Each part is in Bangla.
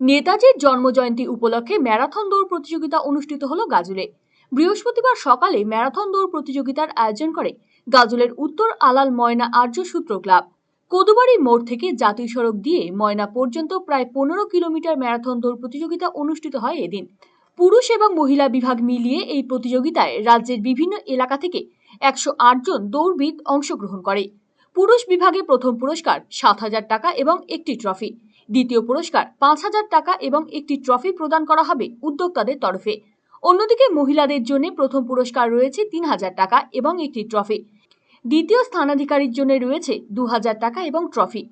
নেতাজির জন্মজয়ন্তী উপলক্ষে ম্যারাথন দৌড় প্রতিযোগিতা অনুষ্ঠিত হলো গাজলে। বৃহস্পতিবার সকালে ম্যারাথন দৌড় প্রতিযোগিতার আয়োজন করে গাজলের উত্তর আলাল ময়না আর্য সূত্র ক্লাব। কদুবাড়ি মোড় থেকে জাতীয় সড়ক দিয়ে ময়না পর্যন্ত প্রায় 15 কিলোমিটার ম্যারাথন দৌড় প্রতিযোগিতা অনুষ্ঠিত হয় এদিন। পুরুষ এবং মহিলা বিভাগ মিলিয়ে এই প্রতিযোগিতায় রাজ্যের বিভিন্ন এলাকা থেকে 108 জন দৌড়বিদ অংশগ্রহণ করে। পুরুষ বিভাগে প্রথম পুরস্কার 7,000 টাকা এবং একটি ট্রফি, দ্বিতীয় পুরস্কার 5,000 টাকা এবং একটি ট্রফি প্রদান করা হবে উদ্যোক্তাদের তরফে। অন্যদিকে মহিলাদের জন্য প্রথম পুরস্কার রয়েছে 3,000 টাকা এবং একটি ট্রফি, দ্বিতীয় স্থানাধিকারীর জন্য রয়েছে 2,000 টাকা এবং ট্রফি।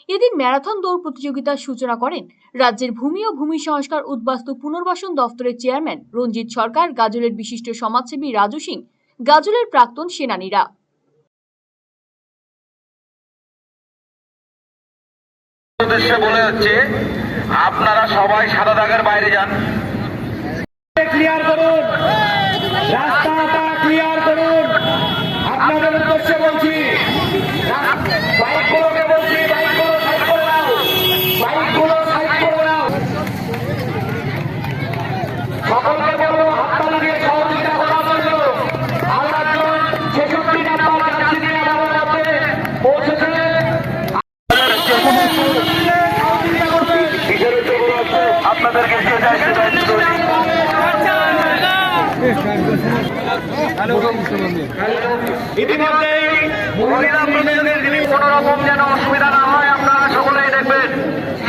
এদিন ম্যারাথন দৌড় প্রতিযোগিতার সূচনা করেন রাজ্যের ভূমি ও ভূমি সংস্কার উদ্বাস্তু পুনর্বাসন দফতরের চেয়ারম্যান রঞ্জিত সরকার, গাজলের বিশিষ্ট সমাজসেবী রাজু সিং, গাজলের প্রাক্তন সেনানীরা। উদ্দেশ্যে বলে হচ্ছে আপনারা সবাই সাদা দাগের বাইরে যান, ক্লিয়ার করুন, রাস্তাটা ক্লিয়ার করুন। আপনাদের উদ্দেশ্যে বলছি, বাইকগুলোকে বলছি, বাইকগুলো সাইড করে দাও, বাইকগুলো সাইড করে দাও। সকলকে বলবো হাততালি দিয়ে সহযোগিতা করার জন্য। আর একজন 66 নাম্বার যাত্রী নিয়ে আমাদের মধ্যে পৌঁছেছে। আপনাদেরকে ইতিমধ্যেই মহিলা প্রতিযোগীর যিনি কোনো রকম যেন অসুবিধা না হয় আপনারা সকলেই দেখবেন।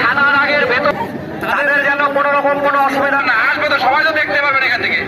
সাদা দাগের ভেতর তাদের যেন কোনো রকম কোনো অসুবিধা না আসবে, তো সবাই তো দেখতে পাবেন এখান থেকে।